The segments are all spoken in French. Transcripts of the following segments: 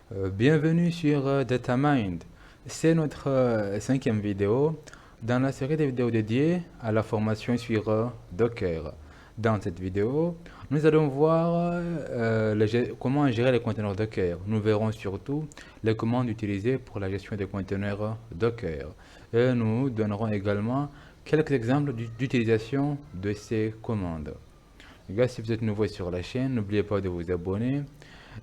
Bienvenue sur DataMind. C'est notre cinquième vidéo dans la série des vidéos dédiées à la formation sur Docker. Dans cette vidéo, nous allons voir comment gérer les conteneurs Docker. Nous verrons surtout les commandes utilisées pour la gestion des conteneurs Docker. Et nous donnerons également quelques exemples d'utilisation de ces commandes. Les gars, si vous êtes nouveau sur la chaîne, n'oubliez pas de vous abonner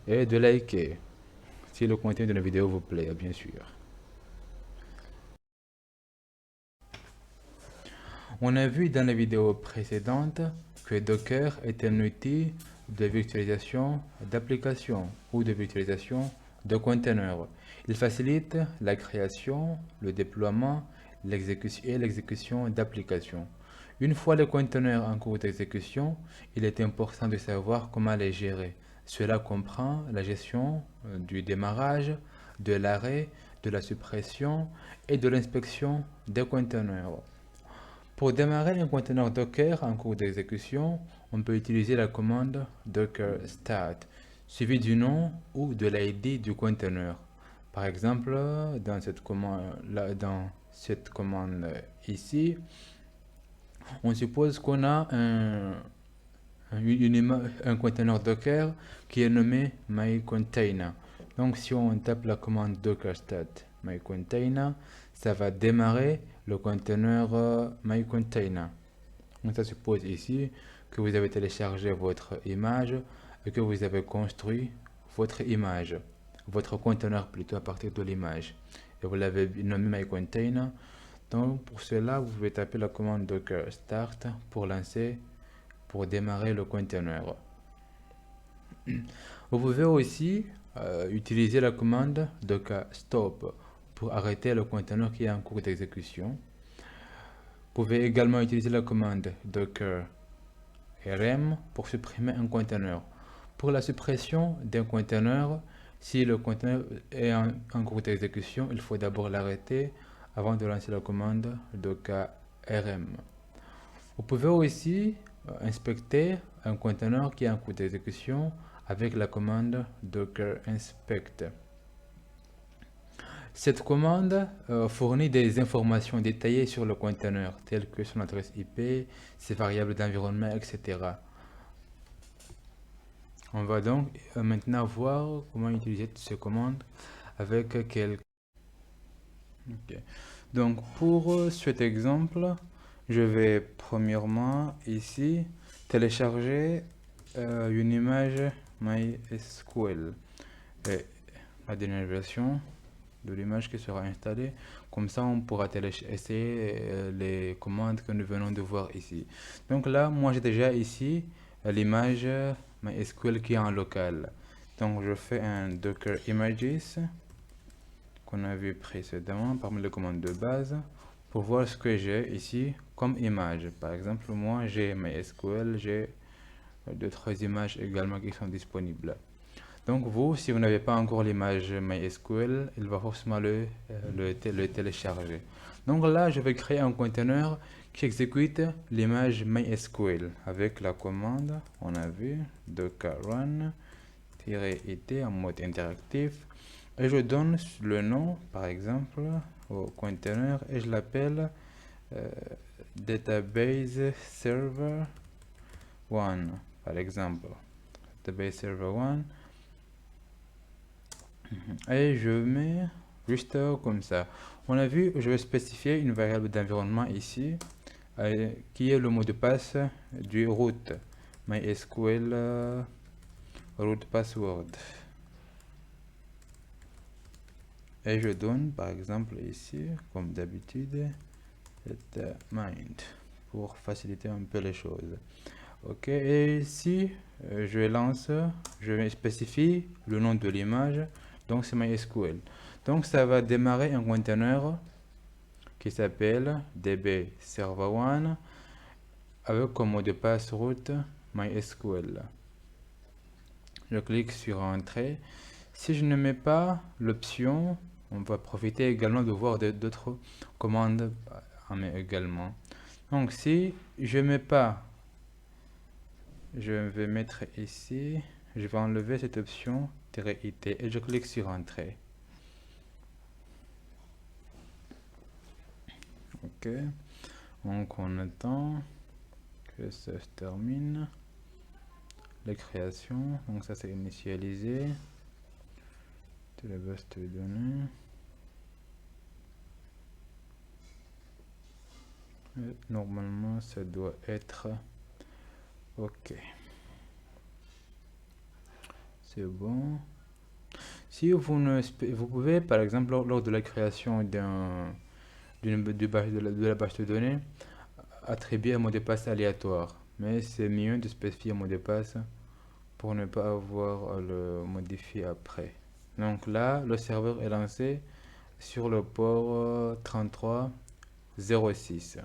et de liker si le contenu de la vidéo vous plaît, bien sûr. On a vu dans la vidéo précédente que Docker est un outil de virtualisation d'applications ou de virtualisation de conteneurs. Il facilite la création, le déploiement et l'exécution d'applications. Une fois les conteneurs en cours d'exécution, il est important de savoir comment les gérer. Cela comprend la gestion du démarrage, de l'arrêt, de la suppression et de l'inspection des conteneurs. Pour démarrer un conteneur Docker en cours d'exécution, on peut utiliser la commande docker start, suivie du nom ou de l'ID du conteneur. Par exemple, dans cette commande ici, on suppose qu'on a un conteneur Docker qui est nommé myContainer. Donc si on tape la commande docker start myContainer, ça va démarrer le conteneur myContainer. Donc ça suppose ici que vous avez téléchargé votre image et que vous avez construit votre image, votre conteneur plutôt à partir de l'image. Et vous l'avez nommé myContainer. Donc pour cela, vous pouvez taper la commande docker start pour démarrer le conteneur. Vous pouvez aussi utiliser la commande docker stop pour arrêter le conteneur qui est en cours d'exécution. Vous pouvez également utiliser la commande docker rm pour supprimer un conteneur. Pour la suppression d'un conteneur, si le conteneur est en cours d'exécution, il faut d'abord l'arrêter avant de lancer la commande docker rm. Vous pouvez aussi inspecter un conteneur qui est en cours d'exécution avec la commande docker inspect. Cette commande fournit des informations détaillées sur le conteneur, telles que son adresse IP, ses variables d'environnement, etc. On va donc maintenant voir comment utiliser ces commandes avec quelques... Okay. Donc pour cet exemple, je vais premièrement ici télécharger une image MySQL et la dernière version de l'image qui sera installée. Comme ça, on pourra essayer les commandes que nous venons de voir ici. Donc là, moi j'ai déjà ici l'image MySQL qui est en local. Donc je fais un docker images qu'on a vu précédemment parmi les commandes de base pour voir ce que j'ai ici comme image. Par exemple, moi j'ai MySQL, j'ai d'autres images également qui sont disponibles. Donc vous, si vous n'avez pas encore l'image MySQL, il va forcément le télécharger. Donc là, je vais créer un conteneur qui exécute l'image MySQL avec la commande, on a vu, docker run-it en mode interactif. Et je donne le nom, par exemple, au conteneur et je l'appelle database server 1, par exemple. Database server 1. Et je mets juste comme ça. On a vu, je vais spécifier une variable d'environnement ici, qui est le mot de passe du root, MySQL root password. Et je donne par exemple ici, comme d'habitude, mind pour faciliter un peu les choses. Ok, et ici, je lance, je spécie le nom de l'image, donc c'est MySQL. Donc ça va démarrer un conteneur qui s'appelle dbserver1 avec comme mot de passe root MySQL. Je clique sur Entrée. Si je ne mets pas l'option, on va profiter également de voir d'autres commandes également. Donc si je ne mets pas, je vais mettre ici, je vais enlever cette option -it et je clique sur Entrée. Ok, donc on attend que ça se termine. La création, donc ça c'est initialisé. De la base de données. Et normalement ça doit être ok. C'est bon. Si vous ne, vous pouvez par exemple lors de la création de la base de données attribuer un mot de passe aléatoire, mais c'est mieux de spécifier un mot de passe pour ne pas avoir à le modifier après. Donc là, le serveur est lancé sur le port 3306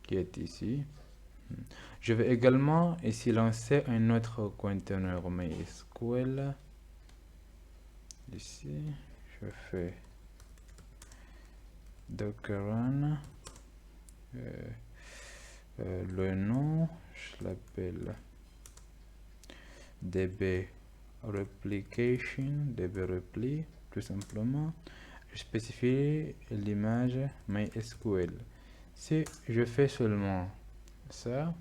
qui est ici. Je vais également ici lancer un autre conteneur MySQL. Ici, je fais docker run. Le nom, je l'appelle db replication, db repli, tout simplement. Je spécifie l'image MySQL. Si je fais seulement ça,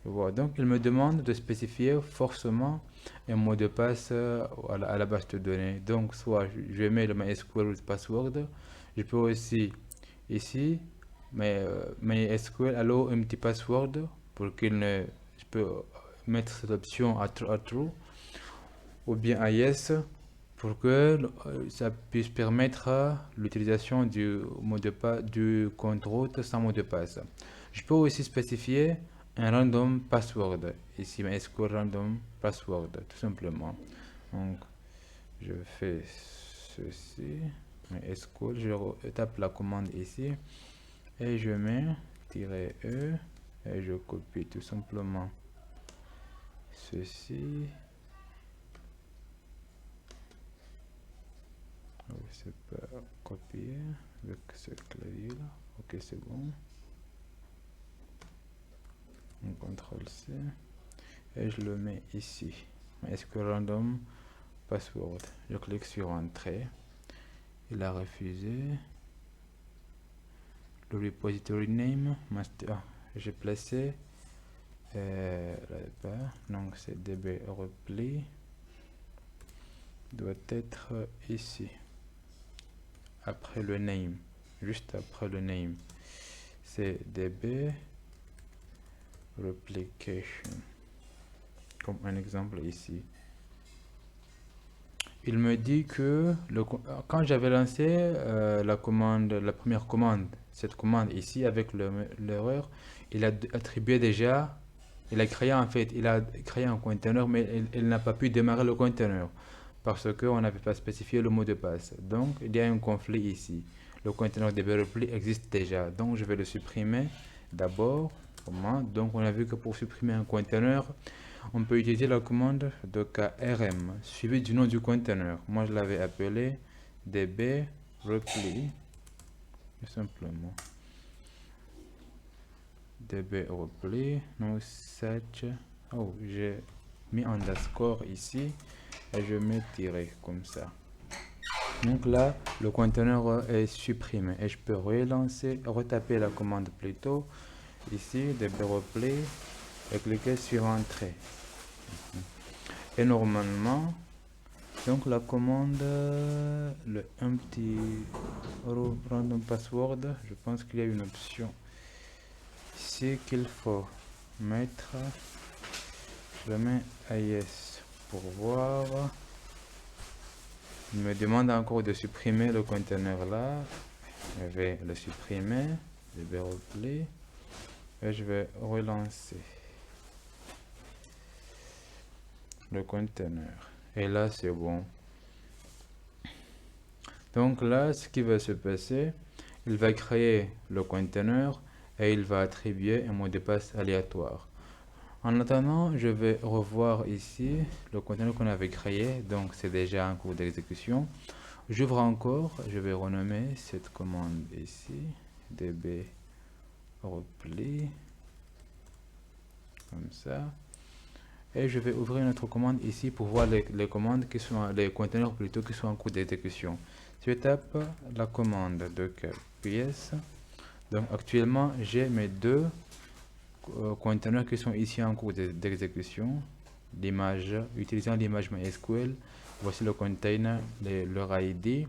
voilà, donc il me demande de spécifier forcément un mot de passe à la base de données. Donc soit je mets le MySQL with password, je peux aussi ici MySQL allow un petit password pour qu'il ne, je peux mettre cette option à true ou bien à yes pour que ça puisse permettre l'utilisation du mot de passe du compte route sans mot de passe. Je peux aussi spécifier un random password ici MySQL random password tout simplement. Donc je fais ceci MySQL, je tape la commande ici et je mets -e et je copie tout simplement ceci. C'est pas copier avec ce clavier là. Ok, c'est bon. On contrôle C et je le mets ici. MySQL random password. Je clique sur Entrée. Il a refusé. Le repository name master. J'ai placé là-bas. Donc c'est db repli doit être ici. Après le name, juste après le name, c'est db replication comme un exemple ici. Il me dit que quand j'avais lancé la commande, la première commande, cette commande ici avec l'erreur, il a attribué déjà, il a créé en fait, il a créé un conteneur, mais il n'a pas pu démarrer le conteneur parce qu'on n'avait pas spécifié le mot de passe. Donc il y a un conflit ici. Le conteneur DB-repli existe déjà, donc je vais le supprimer d'abord. Comment? Donc on a vu que pour supprimer un conteneur, on peut utiliser la commande dockrm suivi du nom du conteneur. Moi je l'avais appelé db repli, tout simplement. db repli, no such. Oh, j'ai mis underscore ici et je mets tiré comme ça. Donc là, le conteneur est supprimé et je peux relancer, retaper la commande plutôt ici, db repli et cliquer sur Entrée. Et normalement, donc la commande, le empty random password, je pense qu'il y a une option ici qu'il faut mettre. Je le mets à yes pour voir. Il me demande encore de supprimer le conteneur là. Je vais le supprimer, je vais replier et je vais relancer le conteneur. Et là c'est bon. Donc là, ce qui va se passer, il va créer le conteneur et il va attribuer un mot de passe aléatoire. En attendant, je vais revoir ici le conteneur qu'on avait créé, donc c'est déjà en cours d'exécution. J'ouvre encore, je vais renommer cette commande ici, db repli, comme ça. et je vais ouvrir une autre commande ici pour voir les commandes qui sont, les conteneurs plutôt qui sont en cours d'exécution. Je tape la commande docker ps. Donc actuellement j'ai mes deux conteneurs qui sont ici en cours d'exécution. L'image, utilisant l'image MySQL, voici le container, leur ID,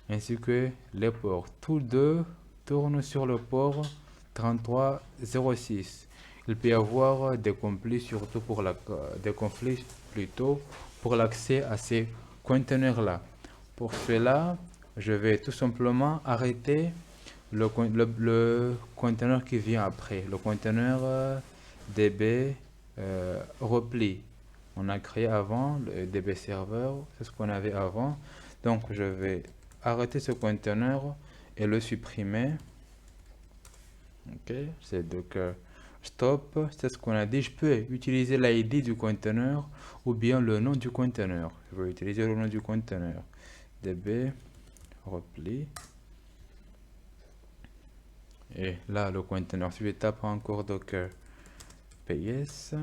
ainsi que les ports. Tous deux tournent sur le port 3306. Il peut y avoir des conflits, surtout pour pour l'accès à ces conteneurs-là. Pour cela, je vais tout simplement arrêter le conteneur qui vient après, le conteneur DB repli. On a créé avant le DB serveur, c'est ce qu'on avait avant. Donc je vais arrêter ce conteneur et le supprimer. Ok, c'est donc stop, c'est ce qu'on a dit. Je peux utiliser l'ID du conteneur ou bien le nom du conteneur. Je vais utiliser le nom du conteneur, DB repli. Et là, le conteneur, si je tape encore docker ps,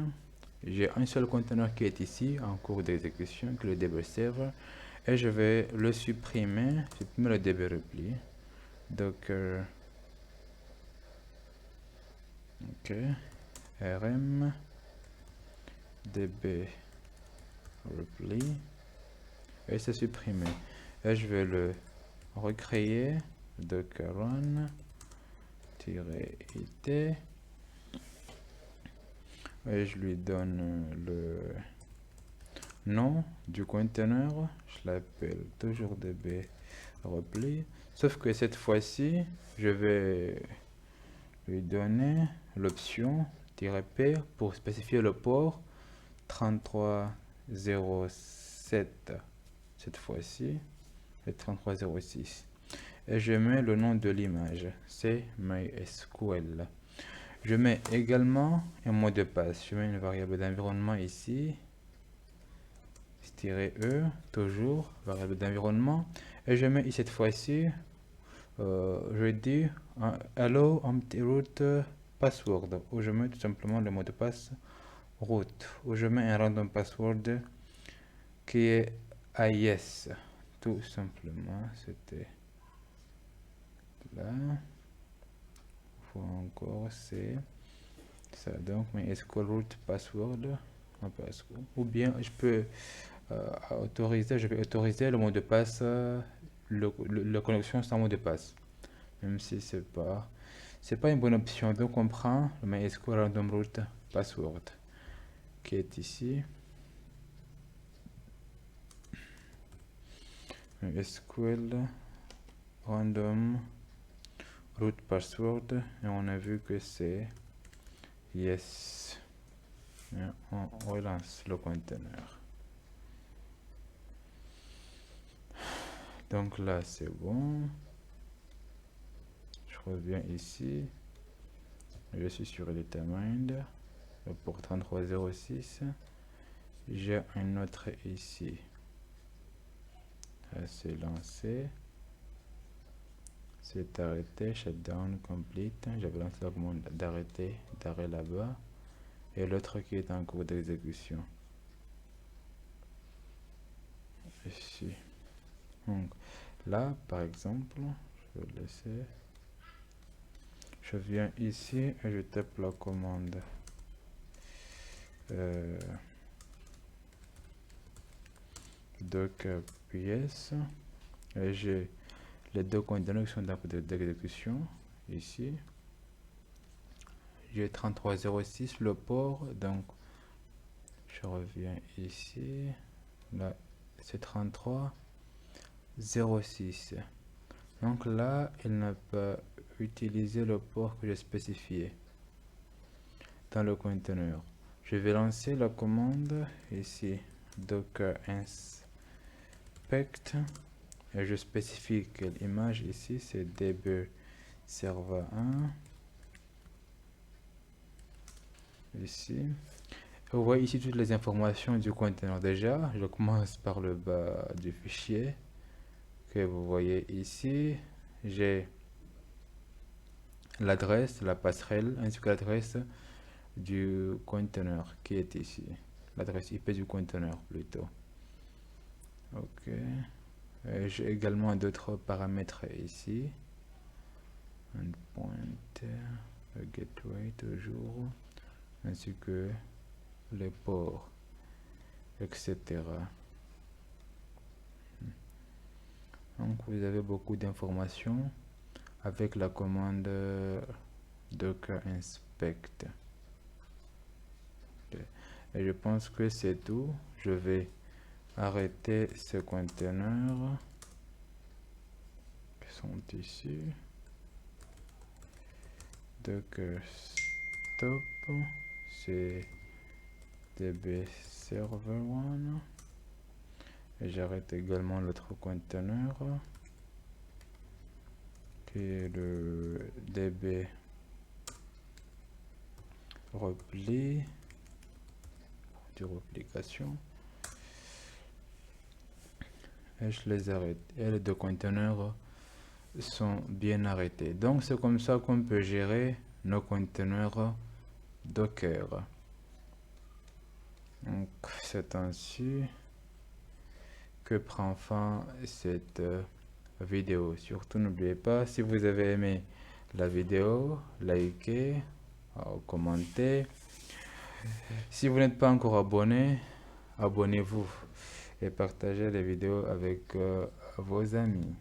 j'ai un seul conteneur qui est ici en cours d'exécution, que le DB server, et je vais le supprimer le DB repli. Docker ok, rm db repli, et c'est supprimé. Et je vais le recréer, docker run -it, et je lui donne le nom du conteneur, je l'appelle toujours db repli, sauf que cette fois-ci je vais lui donner l'option -p pour spécifier le port 3307 cette fois-ci et 3306, et je mets le nom de l'image, c'est MySQL. Je mets également un mot de passe. Je mets une variable d'environnement ici, -e, toujours variable d'environnement, et je mets ici cette fois-ci, je dis hello empty root password, où je mets tout simplement le mot de passe root, où je mets un random password qui est yes, tout simplement. C'était là. Encore c'est ça, donc MySQL root password, ou bien je peux je vais autoriser le mot de passe, la connexion sans mot de passe, même si c'est pas une bonne option. Donc on prend le MySQL random root password qui est ici, MySQL random root password, et on a vu que c'est yes, et on relance le conteneur. Donc là c'est bon, je reviens ici, je suis sur DataMind, le port 3306, j'ai un autre ici, c'est lancé, c'est arrêté, shutdown complete, j'avais lancé la commande d'arrêt là-bas, et l'autre qui est en cours d'exécution ici. Donc là par exemple, je vais laisser, je viens ici et je tape la commande docker ps, et j'ai les deux conteneurs qui sont en cours d'exécution ici. J'ai 3306 le port, donc je reviens ici, là c'est 3306. Donc là il n'a pas utilisé le port que j'ai spécifié dans le conteneur. Je vais lancer la commande ici, docker inspect, et je spécifie quelle image ici, c'est db server 1 ici. Vous voyez ici toutes les informations du conteneur. Déjà je commence par le bas du fichier que vous voyez ici. J'ai l'adresse, la passerelle, ainsi que l'adresse du conteneur qui est ici. l'adresse IP du conteneur plutôt. Ok. J'ai également d'autres paramètres ici. Endpoint, gateway toujours, ainsi que les ports, etc. Donc vous avez beaucoup d'informations avec la commande docker inspect. Et je pense que c'est tout. Je vais arrêter ces conteneurs qui sont ici. Docker stop, c'est db server1. Et j'arrête également l'autre conteneur qui est le db repli du replication. Et je les arrête. Et les deux conteneurs sont bien arrêtés. Donc c'est comme ça qu'on peut gérer nos conteneurs Docker. Donc c'est ainsi que prend fin cette vidéo. Surtout n'oubliez pas, si vous avez aimé la vidéo, likez, commentez. Si vous n'êtes pas encore abonné, abonnez-vous et partagez les vidéos avec vos amis.